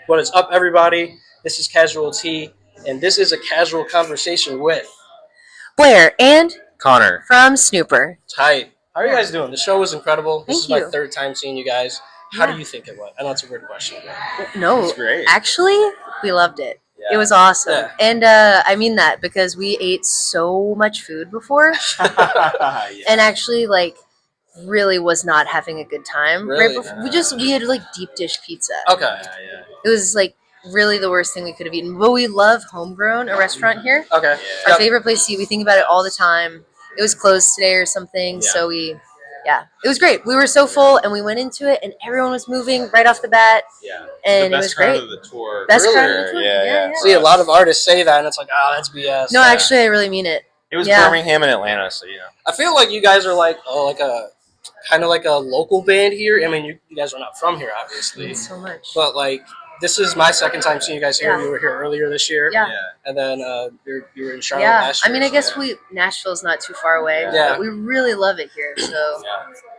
What is up, everybody? This is Casual Tea, and this is a casual conversation with Blair and Connor from Snooper. Tight. How are you guys doing? The show was incredible. This is Thank my you. third time seeing you guys. How do you think it went? I know it's a weird question. No, It's great. actually, we loved it. Yeah. It was awesome. Yeah. And I mean that because we ate so much food before and actually, really was not having a good time. Really? Right before, we had, deep dish pizza. Okay. It was, really the worst thing we could have eaten. But we love Homegrown, a restaurant here. Okay. Our favorite place to eat. We think about it all the time. It was closed today or something, so it was great. We were so full, and we went into it, and everyone was moving right off the bat. Yeah. And the it was best crowd great. of the tour. Best Really? crowd of the tour? Yeah. See, a lot of artists say that, and it's like, oh, that's BS. No, actually, I really mean it. It was Yeah. Birmingham and Atlanta, so you know. I feel like you guys are like a kind of like a local band here. I mean, you guys are not from here, obviously, Thanks so much. but this is my second time seeing you guys here. Yeah. You were here earlier this year. Yeah. And then you were in Charlotte Yeah, last year. I mean, I guess so, Nashville's not too far away, Yeah. but we really love it here. So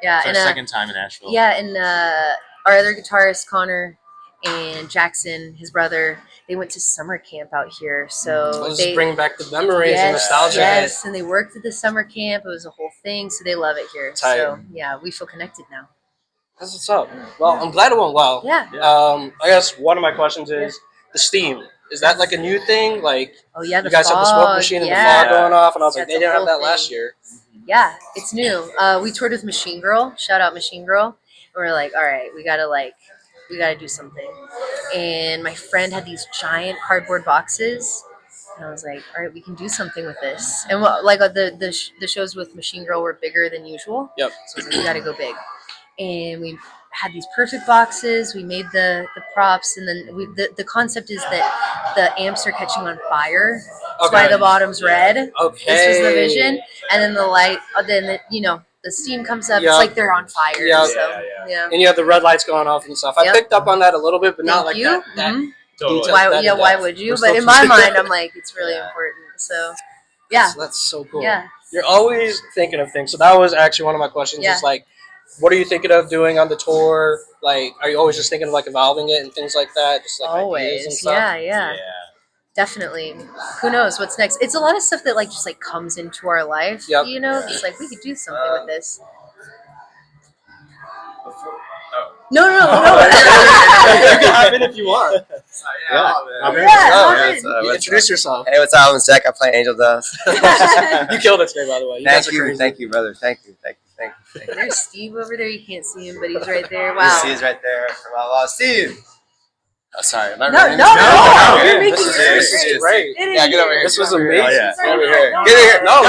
yeah, It's our and second time in Asheville. and our other guitarist Connor and Jackson, his brother, they went to summer camp out here. So let's they bring back the memories and yes, nostalgia. yes, and they worked at the summer camp. It was a whole thing, so they love it here. Tight. So yeah, we feel connected now. That's what's up. Well, I'm glad it went well. Yeah. I guess one of my questions is the steam. Is that like a new thing? Like, Oh yeah, the you guys fog. have the smoke machine and Yeah. the fog going off, and I was like, That's they a didn't have whole that last thing. year. Yeah, it's new. We toured with Machine Girl. Shout out Machine Girl. And we're like, all right, we gotta do something. And my friend had these giant cardboard boxes, and I was like, all right, we can do something with this. And the shows with Machine Girl were bigger than usual. Yep. So I was like, we gotta go big. And we had these perfect boxes. We made the props, and then the concept is that the amps are catching on fire. That's why Okay. the bottom's red. Okay. This was the vision, and then the light. The steam comes up. Yeah. It's like they're on fire. Yeah. So yeah. And you have the red lights going off and stuff. I Yep. picked up on that a little bit, but not Thank like you. that. Mhm. Totally. detail. Why? that Yeah. in Why depth. would you? We're But still in my keeping- mind, I'm like, it's really Yeah. important. So yeah. So that's so cool. Yeah. You're always thinking of things. So that was actually one of my questions. Yeah. Is like, what are you thinking of doing on the tour? Like, are you always just thinking of like evolving it and things like that? Just like ideas and Always. stuff. Yeah. Definitely. Who knows what's next? It's a lot of stuff that just comes into our life. Yep. You know, it's like we could do something with this. No. You can hop in if you want. Yeah. You introduce yourself. Hey, what's up? I'm Zach. I play Angel Dust. You killed it today, by the way. Thank you, brother. Thank you. There's Steve over there. You can't see him, but he's right there. You Wow. see is right there from Ovlov. Steve. Oh, sorry. Am I No, running? no. You're making This it is great. great. Yeah, get over here. This was Get over amazing. here. Oh, Get over here. No, Get here. No.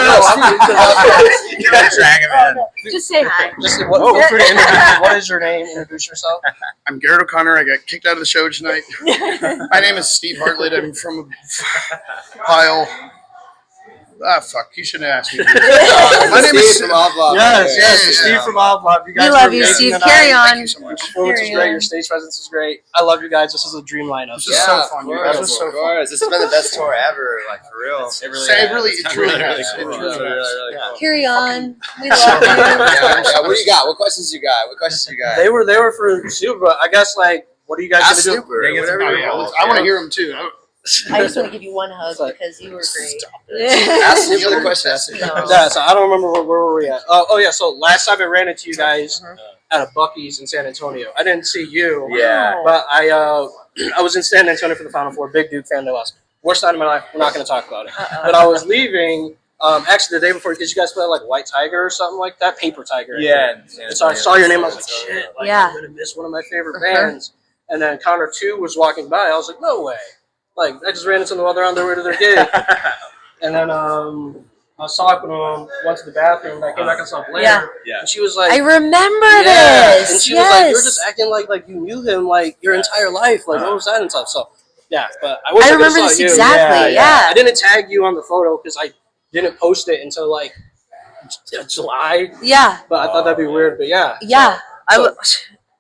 You gotta drag him in. Just say hi. Just feel free to introduce. What is your name? Introduce yourself. I'm Garrett O'Connor. I got kicked out of the show tonight. My name is Steve Hartlett. I'm from Ohio. Fuck. You shouldn't ask me. My name is Steve from Ovlov. Yes, Steve from Ovlov. You guys We love were you, amazing Steve. tonight. Carry on. Thank you so Your much. performance was Carry great. on. Your stage presence was great. I love you guys. This is a dream lineup. This is so fun. Of This is so fun. This has been the best tour ever, like for real. It really It's truly really has. cool. It truly has. Yeah. Carry on. We love you. Yeah, what do you got? What questions you got? They were for Super, but I guess what are you guys Ask gonna do? Snooper. Yeah, get Whatever Oh, you yeah. want. I want to hear them too. I just want to give you one hug because you were great. Ask Snooper the question. Ask Snooper. No. Yeah, so I don't remember where were we at. Oh yeah, so last time I ran into you guys at a Buc-ee's in San Antonio. I didn't see you. Yeah. But I was in San Antonio for the Final Four. Big Duke fan, they lost. Worst time of my life. We're not going to talk about it. But I was leaving. Actually, the day before, because you guys played White Tiger or something like that, Paper Tiger. I think. And so I saw your name. I was like, shit, Yeah. I'm gonna miss one of my favorite bands. And then Connor 2 was walking by. I was like, no way. I just ran into them while they're on their way to their gig. And then I was talking to him, went to the bathroom, and I came back and saw Blair. Yeah. And she was like, I remember yeah. this. And she was like, you're just acting like you knew him your entire life. What was that and stuff? So, yeah. But I wish I remember saw this you. exactly. Yeah. I didn't tag you on the photo because I didn't post it until July. Yeah. But I thought that'd be weird. But yeah. Yeah.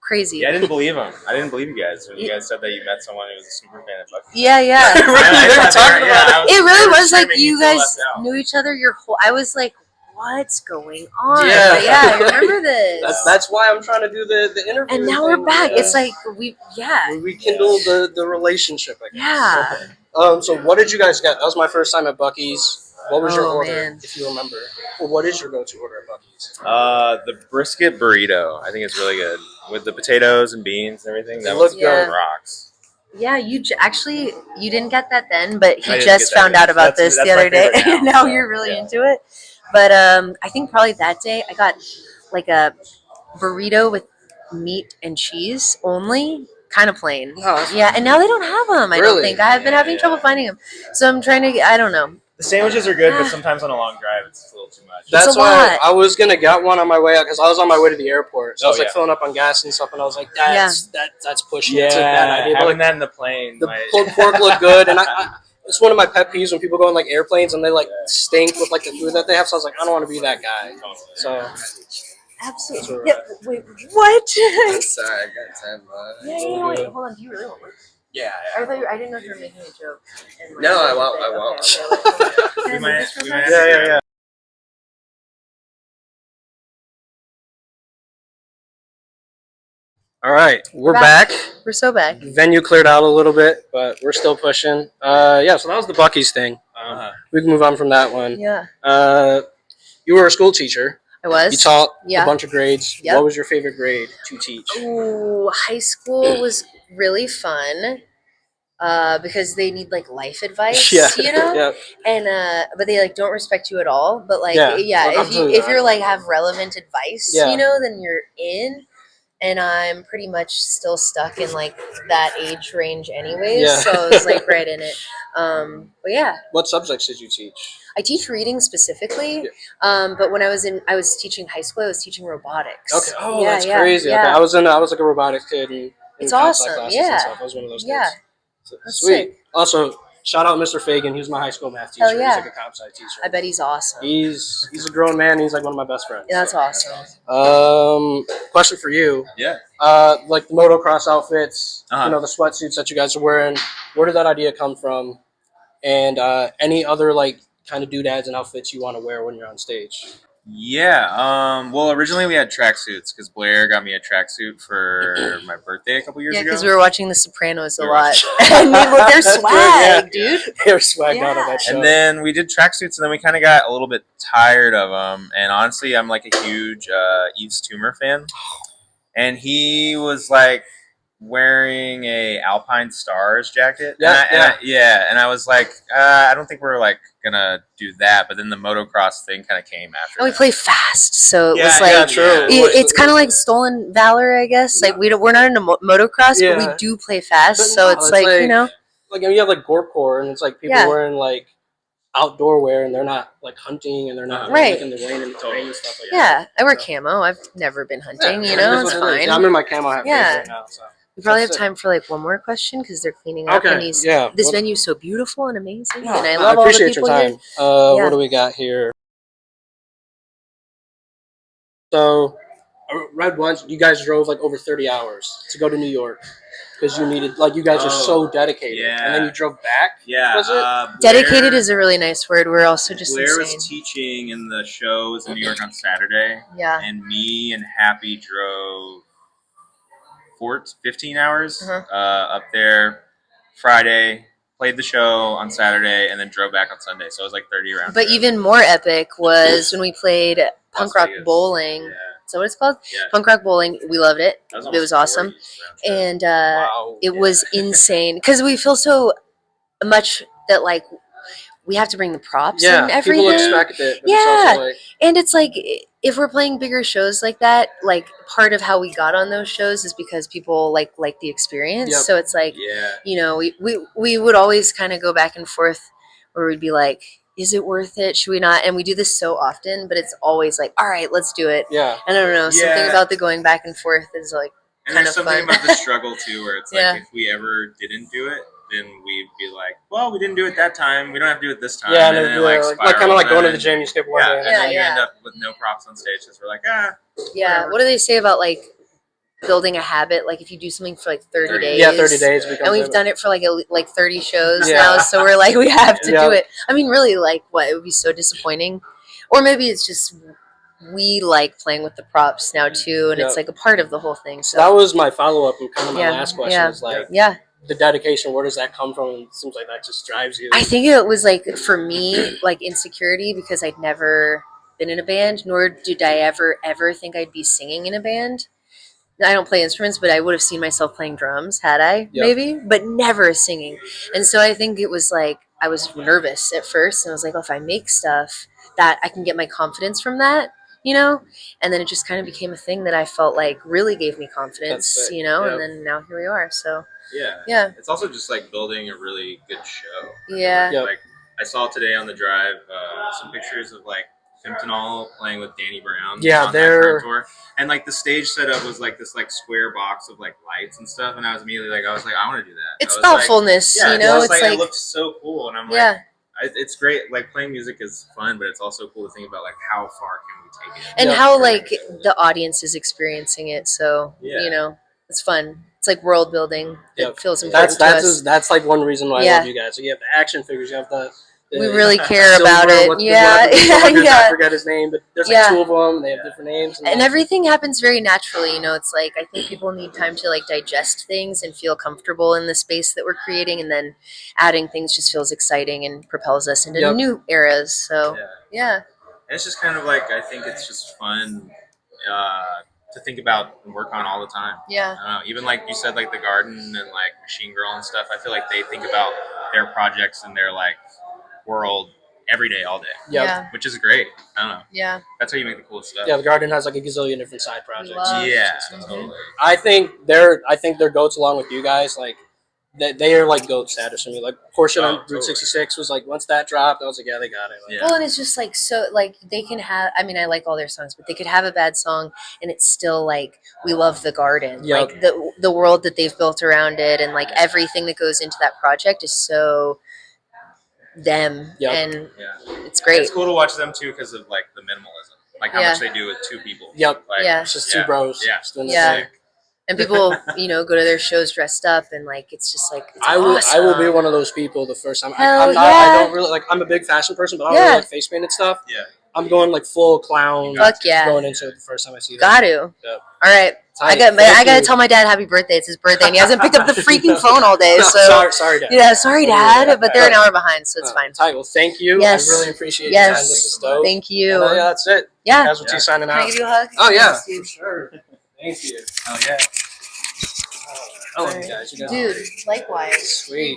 Crazy. Yeah, I didn't believe him. I didn't believe you guys when you guys said that you met someone who was a super fan of Bucky. Yeah. Yeah. Really? They were talking about it. It really was like screaming, you feel guys left out. knew each other your whole. I was like, what's going on? Yeah. But yeah, I remember this. That's why I'm trying to do the interview. And now thing. we're back. Yeah. It's like we rekindle the relationship, I guess. Yeah. So what did you guys get? That was my first time at Buc-ee's. What was your Oh, order, man. if you remember? Or what is your go-to order at Buc-ee's? The brisket burrito. I think it's really good with the potatoes and beans and everything. That looks was good. Rocks. Yeah, actually you didn't get that then, but he I didn't just get that found then. out about That's this the my other day. favorite Now now, so, you're really yeah. into it. But I think probably that day I got like a burrito with meat and cheese only, kind of plain. No, that's Yeah, and now they don't have them. I don't Really? think I've been having trouble finding them. So I'm trying to. I don't know. The sandwiches are good, but sometimes on a long drive, it's a little too much. That's a why lot. I was gonna get one on my way out because I was on my way to the airport. So I was like yeah. filling up on gas and stuff, and I was like, that's pushing. It's a Yeah, bad idea. But, having like, that in the plane. the pulled pork looked good, and it's one of my pet peeves when people go on like airplanes and they like stink with like the food that they have. So I was like, I don't want to be that guy. So Absolutely. Yeah, wait, what? Sorry, I got time. Wait, hold on. Do you really want one? Yeah. I didn't know if you were making a joke. And No, I won't. Okay. We might have yeah. All right, we're back. We're so back. Venue cleared out a little bit, but we're still pushing. Yeah, so that was the Buc-ee's thing. We can move on from that one. Yeah. You were a school teacher. I was. You taught Yeah. a bunch of grades. Yep. What was your favorite grade to teach? Ooh, high school was really fun. Because they need like life advice, Yeah. you know, Yeah. and but they like don't respect you at all. But like, Yeah. yeah, Well, if you're like have relevant advice, Yeah. you know, then you're in. And I'm pretty much still stuck in like that age range, anyways. Yeah. So I was like right in it. But yeah, What subjects did you teach? I teach reading specifically. Yeah. But when I was teaching high school, I was teaching robotics. Okay. Oh, Yeah, that's yeah, crazy. yeah. Okay. I was like a robotics kid. In It's comp sci awesome, classes yeah. And stuff. I was one of those kids. Yeah. Sweet. That's sick. Also, shout out Mr. Fagan. He was my high school math teacher. Hell yeah. He's like a comp sci teacher. I bet he's awesome. He's a grown man. He's like one of my best friends. Yeah, that's awesome. Question for you. Yeah. Like the motocross outfits, Uh-huh. the sweatsuits that you guys are wearing. Where did that idea come from? And any other like kind of doodads and outfits you want to wear when you're on stage? Yeah. Well, originally we had tracksuits because Blair got me a tracksuit for my birthday a couple years Yeah, ago. because we were watching The Sopranos a We were lot. watching- And they're That's swag, good, yeah. dude. They're swagged out of Yeah. that show. And then we did tracksuits, and then we kind of got a little bit tired of them. And honestly, I'm like a huge Yves Tumor fan, and he was like wearing a Alpine Stars jacket. And I was like, I don't think we're like gonna do that. But then the motocross thing kind of came after. And we that. play fast, so it Yeah, was like yeah, true. it's kind of like stolen valor, I guess. Like we're not into motocross, but Yeah. we do play fast. But So no, it's it's like like- you know, like you have like Gorpcore, and it's like people Yeah. wearing like outdoor wear, and they're not like hunting, and they're not Right. like in the rain and the rain and stuff like that. yeah. I wear camo. I've never been hunting. Yeah, you know, it is it's what it is. fine. Yeah, I'm in my camo hat Yeah. right now. So. We probably have That's it. time for like one more question because they're cleaning up. Okay, And this yeah. Well- venue is so beautiful and amazing, No, and I no, love all the appreciate people your here. time. Yeah. What do we got here? So, I read once you guys drove like over 30 hours to go to New York because you needed, like, you guys are so dedicated. yeah. And then you drove back? Yeah. Was it? Dedicated is a really nice word. We're also just Blair insane. was teaching in the shows in New York on Saturday, Yeah. and me and Happy drove 15 hours up there Friday, played the show on Saturday, and then drove back on Sunday. So it was like 30 rounds. But even more epic was when we played Punk Rock Vegas. Bowling. Yeah. Is that what it's called? Yeah. Punk Rock Bowling. We loved it. That It almost was awesome. 40 round trip. And Wow. it was insane because we feel so much that like we have to bring the props Yeah, and everything. people expect it. But Yeah. It's also like, And it's like if we're playing bigger shows like that, like part of how we got on those shows is because people like the experience. Yep. So it's like Yeah. we would always kind of go back and forth where we'd be like, is it worth it? Should we not? And we do this so often, but it's always like, all right, let's do it. yeah. I don't know. Something Yeah. about the going back and forth is like And kind there's of something fun. about the struggle too, where it's like Yeah. if we ever didn't do it, then we'd be like, well, we didn't do it that time. We don't have to do it this time. Yeah, and and then then it, like, like kind of spirals, like going to and the gym, you skip one Yeah, day. and then you Yeah, end yeah. up with no props on stage because we're like, Yeah. whatever. What do they say about like building a habit? Like if you do something for like 30 days. Yeah, 30 days. And we've done it for like 30 shows Yeah. now, so we're like we have to Yeah. do it. I mean, really, like what? It would be so disappointing. Or maybe it's just we like playing with the props now too, and Yep. it's like a part of the whole thing. So that was my follow up, and kind of my Yeah, last question yeah. is like Yeah. the dedication. Where does that come from? It seems like that just drives you. I think it was like for me, like insecurity because I'd never been in a band, nor did I ever think I'd be singing in a band. I don't play instruments, but I would have seen myself playing drums had I, maybe, but never singing. And so I think it was like I was nervous at first, and I was like, oh, if I make stuff, that I can get my confidence from that, you know? And then it just kind of became a thing that I felt like really gave me confidence, That's sick. you know? Yep. And then now here we are. So, Yeah. yeah. It's also just like building a really good show. Yeah. Yep. Like I saw today on the drive some pictures of like Fentanyl playing with Danny Brown. Yeah, on that they're- current tour. And like the stage setup was like this like square box of like lights and stuff, and I was immediately like, I was like, I want to do that. It's I was like, thoughtfulness, yeah, you know? it's It's like, like, it looks so cool, and I'm like, yeah. it's great. Like playing music is fun, but it's also cool to think about like how far can we take it. And Yeah. how like the audience is experiencing it. So, Yeah. you know, it's fun. It's like world building. Yep. It feels important That's to us. that's like one reason why I Yeah. love you guys. So you have the action figures, you have the We really care silver, about it. what- Yeah. whatever the silver is, I Yeah. forget his name, but there's like Yeah. two of them. They have different names. And everything happens very naturally, you know. It's like I think people need time to like digest things and feel comfortable in the space that we're creating, and then adding things just feels exciting and propels us into Yep. new eras. So Yeah. yeah, And it's just kind of like I think it's just fun to think about and work on all the time. yeah, I don't know, even like you said, like the garden and like Machine Girl and stuff. I feel like they think about their projects and their like world every day, all day, Yep. yeah, which is great. I don't know. yeah. That's how you make the coolest stuff. Yeah, the garden has like a gazillion different side projects. love- Yeah, Mhm. totally. I think they're goats along with you guys. Like they are like goat status for me. Like Portia Oh, on Route totally. 66 was like once that dropped, I was like, yeah, they got it. Like, Yeah. Well, and it's just like so like they can have. I mean, I like all their songs, but they could have a bad song, and it's still like we love the garden. Yep. Like the world that they've built around it, and like everything that goes into that project is so them, Yep. and Yeah, it's great. It's cool to watch them too because of like the minimalism, like how Yeah. much they do with two people. Yep. Like, Yeah. It's just two bros. Yeah. Just doing Yeah. their thing. And people, you know, go to their shows dressed up, and like it's just like it's I will awesome. be one of those people the first time. Hell I'm not. yeah. I don't really like. I'm a big fashion person, but I don't Yeah. really like face painted stuff. Yeah. I'm going like full clown. Fuck yeah. Going into it the first time I see that. Got to. Yep. All right. I Thank gotta you. tell my dad happy birthday. It's his birthday, and he hasn't picked up the freaking phone all day. No, So sorry, Dad. yeah, sorry, Dad, but they're an hour behind, so it's fine. Tight. Well, thank you. Yes. I really appreciate your time. This Yes. is dope. Thank you. And, yeah, that's it. Yeah. That's what you signing Can I out. give you a hug? Oh yeah, Yes, dude. for sure. Thank you. Oh yeah. I love you guys. You guys are Dude, likewise. sweet.